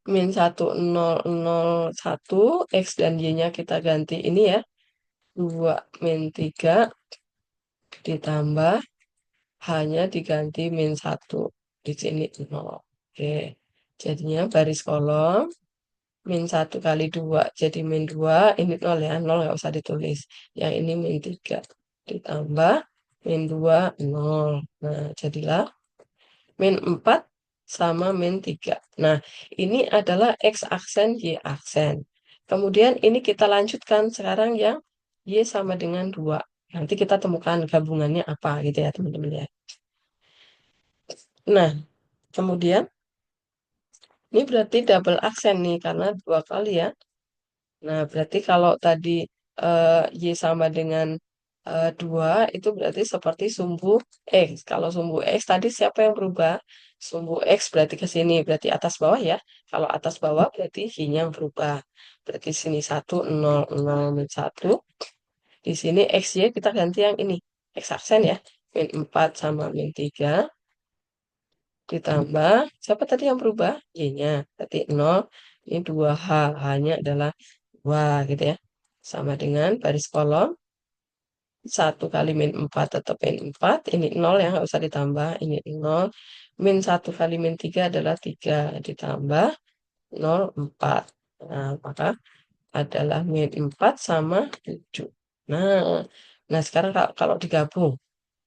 min 1, 0, 0, 1, X dan Y-nya kita ganti ini ya. 2 min 3 ditambah hanya diganti min 1. di sini 0. Oke, jadinya baris kolom, min 1 kali 2, jadi min 2, ini 0 ya, 0 nggak usah ditulis. Yang ini min 3, ditambah min 2, 0. Nah, jadilah min 4 sama min 3. Nah, ini adalah X aksen, Y aksen. Kemudian ini kita lanjutkan sekarang yang Y sama dengan 2. Nanti kita temukan gabungannya apa gitu ya teman-teman ya. Nah, kemudian ini berarti double aksen nih karena 2 kali ya. Nah, berarti kalau tadi Y sama dengan 2 itu berarti seperti sumbu X. Kalau sumbu X tadi siapa yang berubah? Sumbu X berarti ke sini, berarti atas bawah ya. Kalau atas bawah berarti Y-nya yang berubah. Berarti sini 1, 0, 0, min 1. Di sini XY kita ganti yang ini. X aksen ya. Min 4 sama min 3. Ditambah, siapa tadi yang berubah? Y-nya. Berarti 0, ini 2H. H-nya adalah 2 gitu ya. Sama dengan baris kolom. 1 kali min 4 tetap min 4. Ini 0 ya, nggak usah ditambah. Ini 0. Min 1 kali min 3 adalah 3. Ditambah 0, 4. Nah, maka adalah min 4 sama 7. Nah, nah sekarang kalau digabung.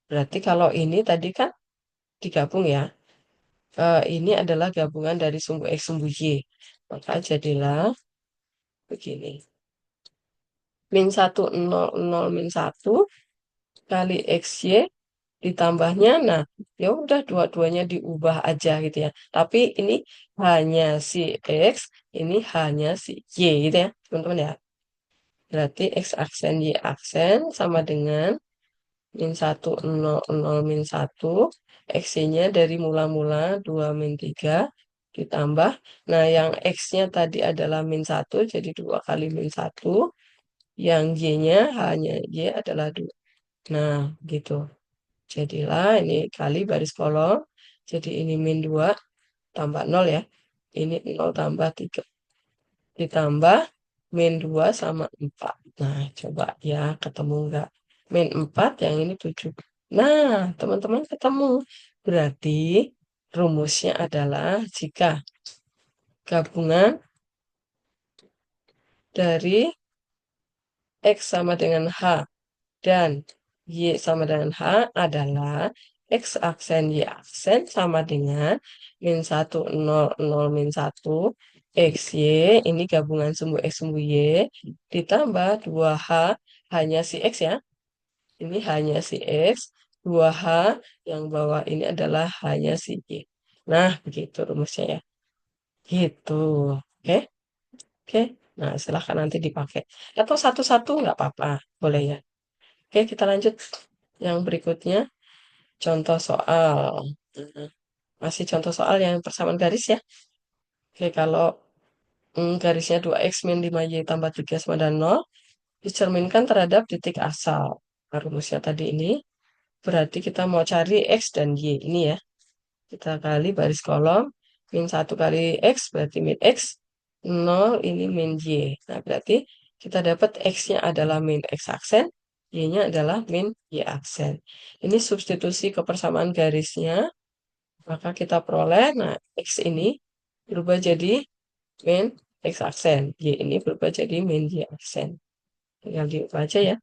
Berarti kalau ini tadi kan digabung ya. Ini adalah gabungan dari sumbu X sumbu Y. Maka jadilah begini. Min 1, 0, 0, min 1 kali XY ditambahnya. Nah, ya udah dua-duanya diubah aja gitu ya. Tapi ini hanya si X, ini hanya si Y gitu ya, teman-teman ya. Berarti X aksen Y aksen sama dengan min 1, 0, 0, min 1. X-nya dari mula-mula 2 min 3 ditambah. Nah, yang X-nya tadi adalah min 1, jadi 2 kali min 1. Yang Y-nya hanya Y adalah 2. Nah, gitu. Jadilah ini kali baris kolom. Jadi ini min 2 tambah 0 ya. Ini 0 tambah 3. Ditambah min 2 sama 4. Nah, coba ya ketemu enggak? Min 4 yang ini 7. Nah, teman-teman ketemu. Berarti rumusnya adalah jika gabungan dari X sama dengan H dan Y sama dengan H adalah X aksen Y aksen sama dengan min 1, 0, 0, min 1, XY, ini gabungan sumbu X sumbu Y, ditambah 2H, hanya si X ya, ini hanya si X, 2H, yang bawah ini adalah hanya si Y. Nah, begitu rumusnya ya. Gitu. Oke? Oke. Nah, silahkan nanti dipakai. Atau satu-satu nggak apa-apa. Boleh ya. Oke, kita lanjut. Yang berikutnya, contoh soal. Nah, masih contoh soal yang persamaan garis ya. Oke, kalau garisnya 2X min 5Y tambah 3 sama dengan 0, dicerminkan terhadap titik asal. Nah, rumusnya tadi ini, berarti kita mau cari X dan Y. Ini ya, kita kali baris kolom, min 1 kali X, berarti min X, 0 ini min Y. Nah, berarti kita dapat X-nya adalah min X aksen, Y-nya adalah min Y aksen. Ini substitusi kepersamaan garisnya, maka kita peroleh, nah X ini berubah jadi min X aksen, Y ini berubah jadi min Y aksen. Tinggal diubah aja ya.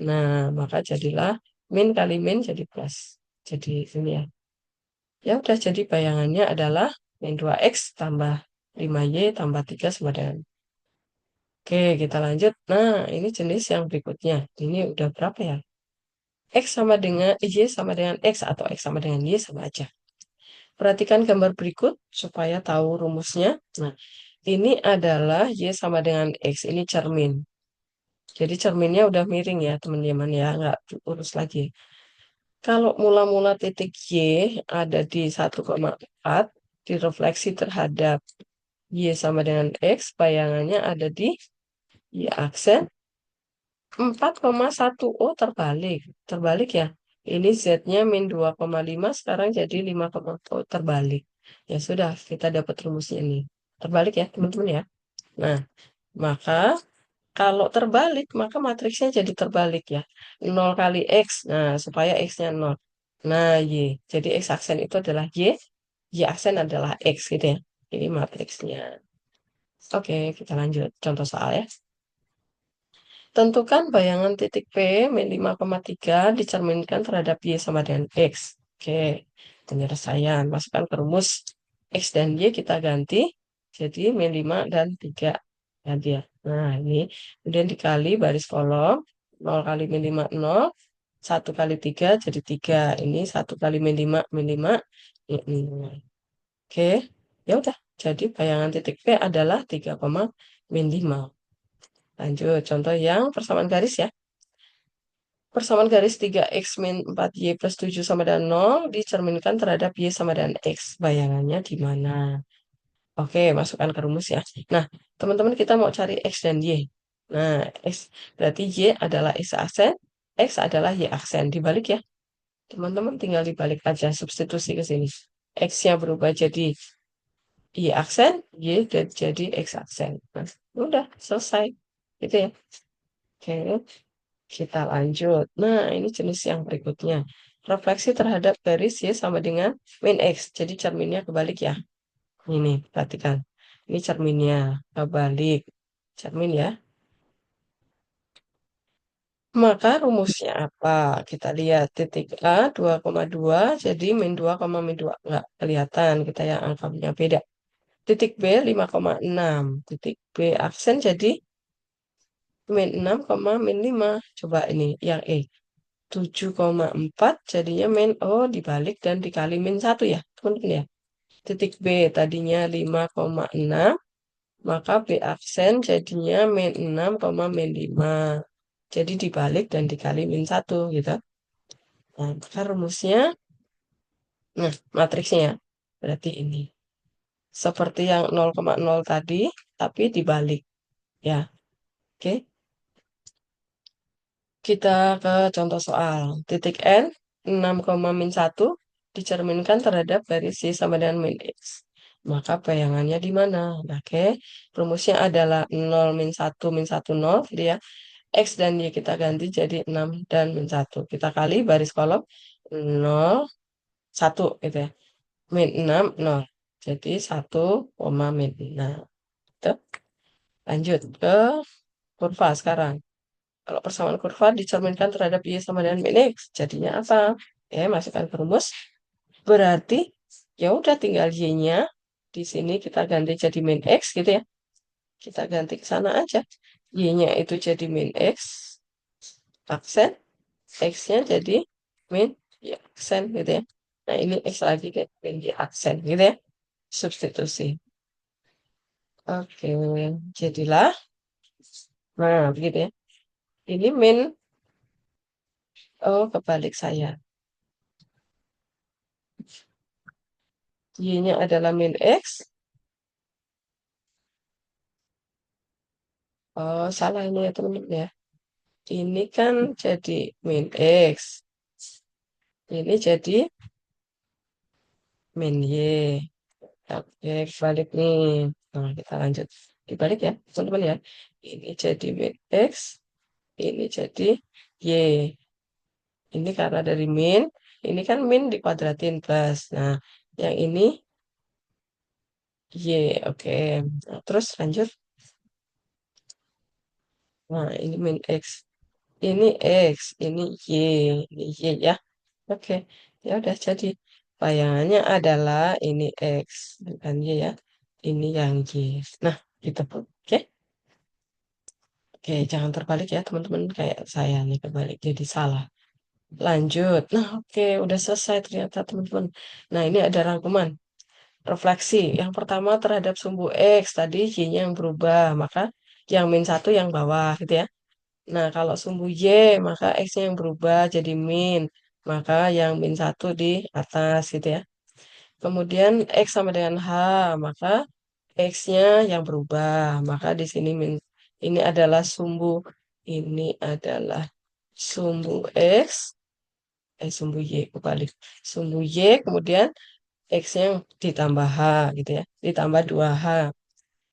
Nah, maka jadilah min kali min jadi plus. Jadi ini ya. Ya udah, jadi bayangannya adalah min 2X tambah 5Y tambah 3 sama dengan. Oke, kita lanjut. Nah, ini jenis yang berikutnya. Ini udah berapa ya? X sama dengan Y sama dengan X atau X sama dengan Y sama aja. Perhatikan gambar berikut supaya tahu rumusnya. Nah, ini adalah Y sama dengan X. Ini cermin. Jadi cerminnya udah miring ya teman-teman ya. Nggak urus lagi. Kalau mula-mula titik Y ada di 1,4, direfleksi terhadap Y sama dengan X, bayangannya ada di Y aksen 4,1. Oh, terbalik. Terbalik ya. Ini Z-nya min 2,5, sekarang jadi 5, oh, terbalik. Ya sudah, kita dapat rumusnya ini. Terbalik ya, teman-teman ya. Nah, maka kalau terbalik, maka matriksnya jadi terbalik ya. 0 kali X. Nah, supaya X-nya 0. Nah, Y. Jadi X aksen itu adalah Y. Y aksen adalah X gitu ya. Ini matriksnya. Oke, kita lanjut. Contoh soal ya. Tentukan bayangan titik P min 5,3 dicerminkan terhadap Y sama dengan X. Oke, penyelesaian. Masukkan ke rumus X dan Y kita ganti. Jadi min 5 dan 3. Ganti ya. Nah, ini kemudian dikali baris kolom. 0 kali min 5, 0. 1 kali 3 jadi 3. Ini 1 kali min 5, ini. Oke, ya udah. Jadi bayangan titik P adalah 3, min 5. Lanjut, contoh yang persamaan garis ya. Persamaan garis 3x min 4y plus 7 sama dengan 0 dicerminkan terhadap y sama dengan x. Bayangannya di mana? Oke, masukkan ke rumus ya. Nah, teman-teman kita mau cari x dan y. Nah, x berarti y adalah x aksen, x adalah y aksen. Dibalik ya. Teman-teman tinggal dibalik aja, substitusi ke sini. X-nya berubah jadi y aksen, y dan jadi x aksen. Nah, udah selesai. Gitu ya. Oke. Kita lanjut. Nah, ini jenis yang berikutnya. Refleksi terhadap garis Y sama dengan min X. Jadi cerminnya kebalik ya. Ini, perhatikan. Ini cerminnya kebalik. Cermin ya. Maka rumusnya apa? Kita lihat titik A 2,2 jadi min 2, min 2. Enggak kelihatan kita yang angkanya beda. Titik B 5,6. Titik B aksen jadi min 6, min 5. Coba ini yang E. 7,4 jadinya min dibalik dan dikali min 1 ya teman-teman ya. Titik B tadinya 5,6 maka B aksen jadinya min 6, min 5. Jadi dibalik dan dikali min 1 gitu. Nah, maka rumusnya, nah matriksnya ya, berarti ini. Seperti yang 0,0 tadi, tapi dibalik. Ya, oke. Kita ke contoh soal. Titik N, 6, min 1 dicerminkan terhadap garis Y sama dengan min X. Maka bayangannya di mana? Nah, oke. Rumusnya adalah 0, min 1, 0. Jadi ya, X dan Y kita ganti jadi 6 dan min 1. Kita kali baris kolom 0, 1 gitu ya. Min 6, 0. Jadi 1, min 6. Gitu. Lanjut ke kurva sekarang. Kalau persamaan kurva dicerminkan terhadap Y sama dengan min X, jadinya apa? Masukkan ke rumus. Berarti ya udah tinggal Y-nya di sini kita ganti jadi min X gitu ya. Kita ganti ke sana aja. Y-nya itu jadi min X aksen, X-nya jadi min Y aksen gitu ya. Nah, ini X lagi kayak min Y aksen gitu ya. Substitusi. Oke, jadilah. Nah, begitu ya. Ini min, kebalik saya. Y-nya adalah min X. Oh, salah ini ya teman-teman ya. Ini kan jadi min X. Ini jadi min Y. Oke, balik nih. Nah, kita lanjut. Dibalik ya, teman-teman ya. Ini jadi min X. Ini jadi Y. Ini karena dari min. Ini kan min dikuadratin plus. Nah, yang ini Y. Oke. Nah, terus lanjut. Nah, ini min X. Ini X. Ini Y. Ini Y ya. Oke, ya udah jadi bayangannya adalah ini X bukan Y ya. Ini yang Y. Nah, gitu. Oke. Oke, jangan terbalik ya teman-teman kayak saya nih kebalik jadi salah. Lanjut. Nah, oke, udah selesai ternyata teman-teman. Nah, ini ada rangkuman refleksi. Yang pertama terhadap sumbu X tadi Y-nya yang berubah, maka yang min 1 yang bawah gitu ya. Nah, kalau sumbu Y, maka X-nya yang berubah jadi min. Maka yang min 1 di atas gitu ya. Kemudian X sama dengan H, maka X-nya yang berubah. Maka di sini min, ini adalah sumbu. Ini adalah sumbu X, sumbu Y, kebalik. Sumbu Y, kemudian X-nya yang ditambah H gitu ya. Ditambah 2H.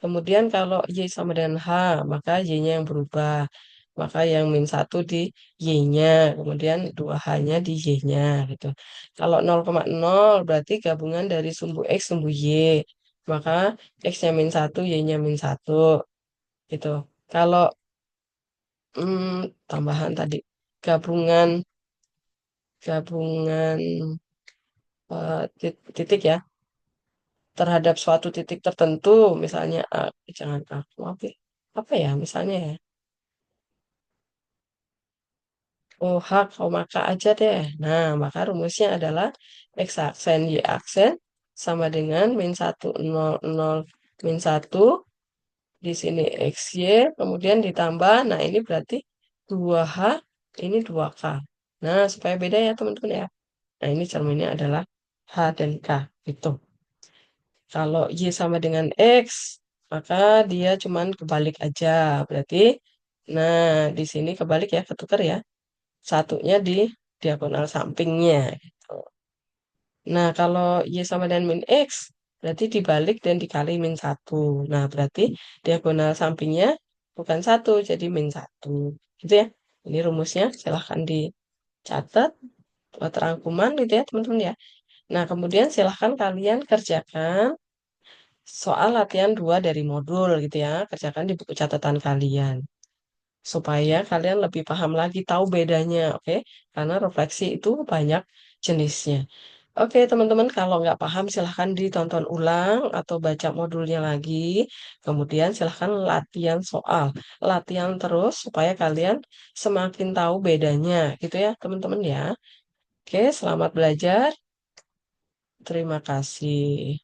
Kemudian kalau Y sama dengan H, maka Y-nya yang berubah. maka yang min satu di Y-nya, kemudian 2H-nya di Y-nya gitu. Kalau 0,0 berarti gabungan dari sumbu X sumbu Y, maka X-nya min satu, Y-nya min satu gitu. Kalau tambahan tadi gabungan gabungan titik ya terhadap suatu titik tertentu, misalnya jangan aku apa ya misalnya ya. Oh, H, koma K aja deh. Nah, maka rumusnya adalah X aksen Y aksen sama dengan min satu nol nol min satu di sini XY, kemudian ditambah, nah ini berarti 2H, ini 2K. Nah, supaya beda ya teman-teman ya. Nah, ini cerminnya adalah H dan K. Itu. Kalau Y sama dengan X, maka dia cuman kebalik aja. Berarti, nah di sini kebalik ya, ketukar ya. Satunya di diagonal sampingnya. Gitu. Nah, kalau Y sama dengan min X, berarti dibalik dan dikali min satu. Nah, berarti diagonal sampingnya bukan satu, jadi min satu. Gitu ya. Ini rumusnya, silahkan dicatat buat rangkuman gitu ya, teman-teman ya. Nah, kemudian silahkan kalian kerjakan soal latihan 2 dari modul gitu ya. Kerjakan di buku catatan kalian. Supaya kalian lebih paham lagi, tahu bedanya, oke? Karena refleksi itu banyak jenisnya. Oke, teman-teman, kalau nggak paham silahkan ditonton ulang atau baca modulnya lagi. Kemudian silahkan latihan soal. Latihan terus supaya kalian semakin tahu bedanya gitu ya, teman-teman ya. Oke, selamat belajar. Terima kasih.